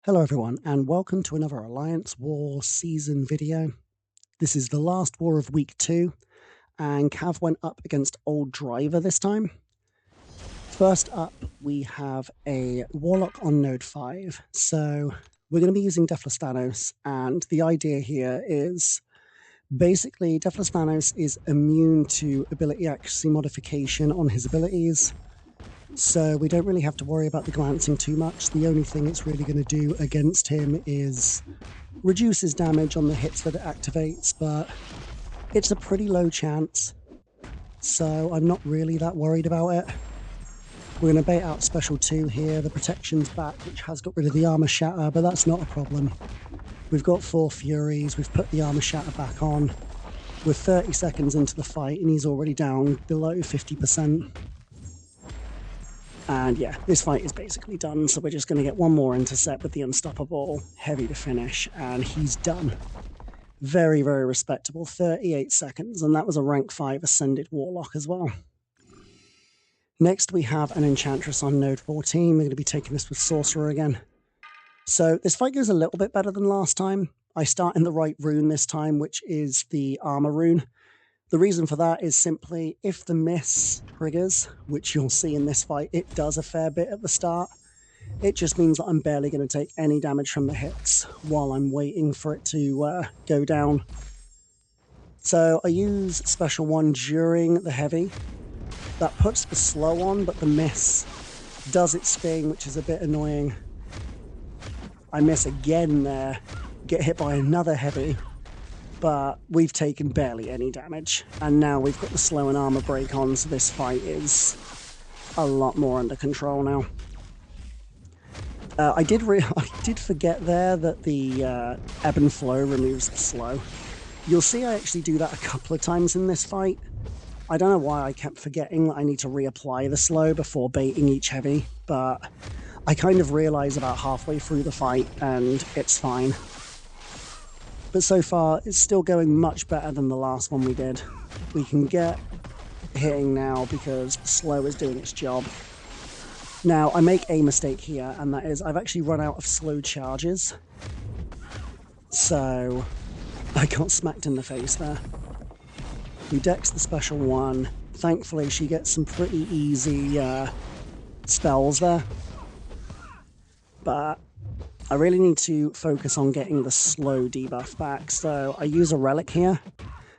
Hello everyone, and welcome to another Alliance War season video. This is the last war of week 2, and Cav went up against Old Driver this time. First up, we have a Warlock on node 5. So we're going to be using Deathless Thanos, and the idea here is basically Deathless Thanos is immune to ability accuracy modification on his abilities. So we don't really have to worry about the glancing too much. The only thing it's really going to do against him is reduce his damage on the hits that it activates, but it's a pretty low chance. So I'm not really that worried about it. We're going to bait out Special 2 here. The protection's back, which has got rid of the Armor Shatter, but that's not a problem. We've got 4 Furies. We've put the Armor Shatter back on. We're 30 seconds into the fight, and he's already down below 50%. And yeah, this fight is basically done, so we're just going to get one more intercept with the Unstoppable, heavy to finish, and he's done. Very, very respectable, 38 seconds, and that was a rank 5 Ascended Warlock as well. Next we have an Enchantress on node 14, we're going to be taking this with Sorcerer again. So this fight goes a little bit better than last time. I start in the right rune this time, which is the Armor rune. The reason for that is simply if the miss triggers, which you'll see in this fight, it does a fair bit at the start. It just means that I'm barely going to take any damage from the hits while I'm waiting for it to go down. So I use Special 1 during the heavy. That puts the slow on, but the miss does its thing, which is a bit annoying. I miss again there, get hit by another heavy. But we've taken barely any damage, and now we've got the slow and armor break on, so this fight is a lot more under control now. I did forget there that the ebb and flow removes the slow. You'll see I actually do that a couple of times in this fight. I don't know why I kept forgetting that I need to reapply the slow before baiting each heavy, but I kind of realize about halfway through the fight, and it's fine. But so far, it's still going much better than the last one we did. We can get hitting now because the slow is doing its job. Now, I make a mistake here, and that is I've actually run out of slow charges. So, I got smacked in the face there. We dex the Special 1. Thankfully, she gets some pretty easy spells there. But I really need to focus on getting the slow debuff back, so I use a relic here,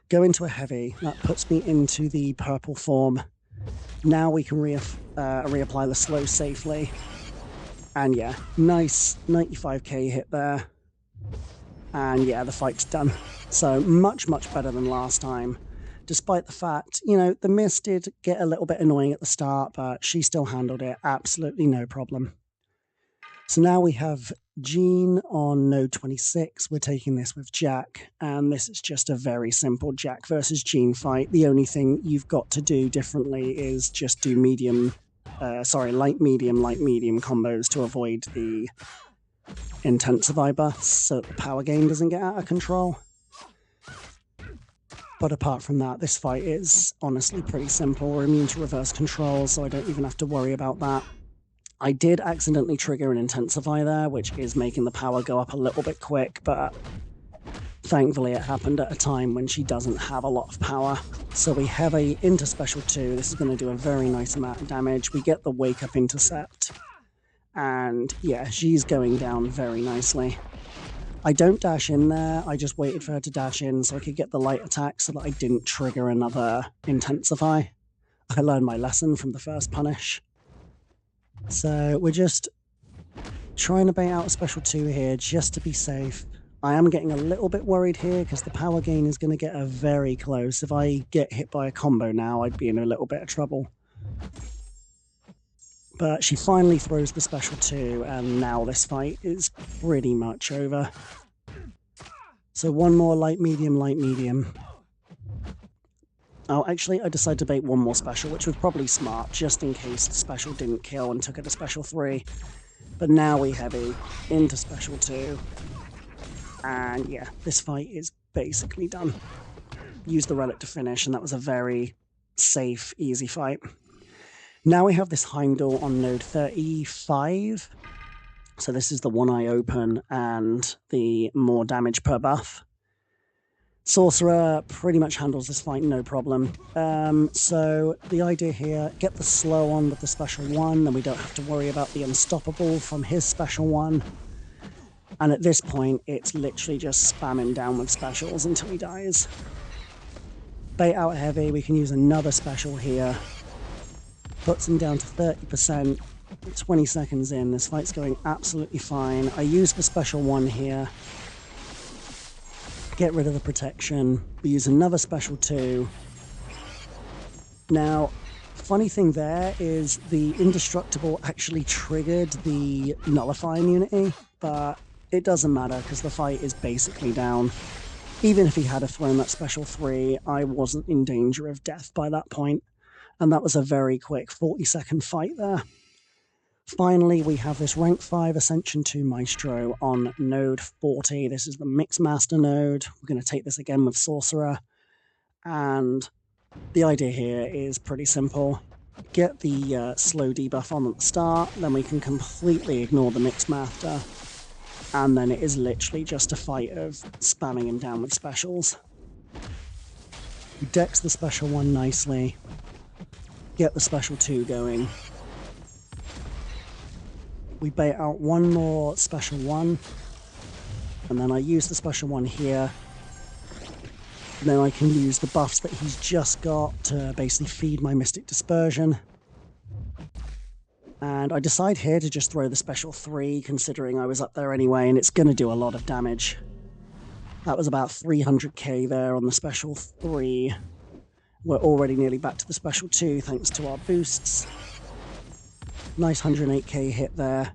go into a heavy, that puts me into the purple form. Now we can reapply the slow safely, and yeah, nice 95k hit there, and yeah, the fight's done. So much, much better than last time, despite the fact, you know, the miss did get a little bit annoying at the start, but she still handled it absolutely no problem. So now we have Jean on node 26. We're taking this with Jack, and this is just a very simple Jack versus Jean fight. The only thing you've got to do differently is just do light medium combos to avoid the intensify buffs so the power gain doesn't get out of control. But apart from that, this fight is honestly pretty simple. We're immune to reverse control, so I don't even have to worry about that. I did accidentally trigger an Intensify there, which is making the power go up a little bit quick, but thankfully it happened at a time when she doesn't have a lot of power. So we have a into Special 2. This is going to do a very nice amount of damage. We get the Wake Up Intercept, and yeah, she's going down very nicely. I don't dash in there, I just waited for her to dash in so I could get the light attack so that I didn't trigger another Intensify. I learned my lesson from the first punish. So we're just trying to bait out a Special 2 here just to be safe. I am getting a little bit worried here because the power gain is going to get her very close. If I get hit by a combo now, I'd be in a little bit of trouble. But she finally throws the Special 2, and now this fight is pretty much over. So one more light medium. Oh, actually, I decided to bait one more special, which was probably smart, just in case the special didn't kill and took it to Special 3. But now we heavy into Special 2. And yeah, this fight is basically done. Used the relic to finish, and that was a very safe, easy fight. Now we have this Heimdall on node 35. So this is the one eye open and the more damage per buff. Sorcerer pretty much handles this fight no problem. So the idea here, get the slow on with the special one, then we don't have to worry about the unstoppable from his special one. And at this point, it's literally just spam him down with specials until he dies. Bait out heavy, we can use another special here. Puts him down to 30%. 20 seconds in, this fight's going absolutely fine. I use the special one here. Get rid of the protection. We use another special 2. Now, funny thing there is the indestructible actually triggered the nullify immunity, but it doesn't matter because the fight is basically down. Even if he had thrown that special 3, I wasn't in danger of death by that point. And that was a very quick 40-second fight there. Finally, we have this rank 5 Ascension 2 Maestro on node 40. This is the Mixed Master node. We're going to take this again with Sorcerer. And the idea here is pretty simple. Get the slow debuff on at the start, then we can completely ignore the Mixed Master. And then it is literally just a fight of spamming him down with specials. He decks the special 1 nicely. Get the special 2 going. We bait out one more special 1, and then I use the special 1 here. And then I can use the buffs that he's just got to basically feed my Mystic Dispersion. And I decide here to just throw the special 3, considering I was up there anyway, and it's going to do a lot of damage. That was about 300k there on the special 3. We're already nearly back to the special 2 thanks to our boosts. Nice 108k hit there.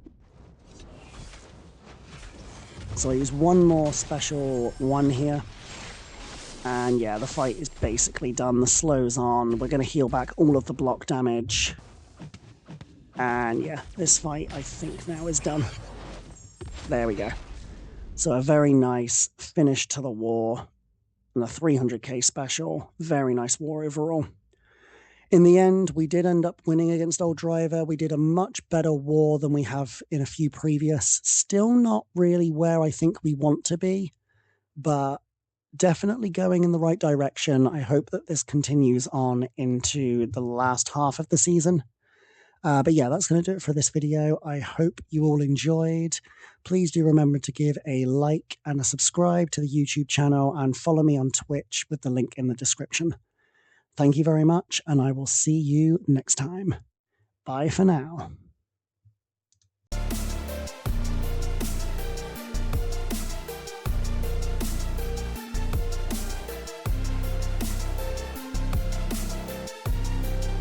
So I use one more special 1 here. And yeah, the fight is basically done. The slow's on. We're going to heal back all of the block damage. And yeah, this fight I think now is done. There we go. So a very nice finish to the war. And a 300k special. Very nice war overall. In the end, we did end up winning against Old Driver. We did a much better war than we have in a few previous. Still not really where I think we want to be, but definitely going in the right direction. I hope that this continues on into the last half of the season. But yeah, that's going to do it for this video. I hope you all enjoyed. Please do remember to give a like and a subscribe to the YouTube channel and follow me on Twitch with the link in the description. Thank you very much, and I will see you next time. Bye for now.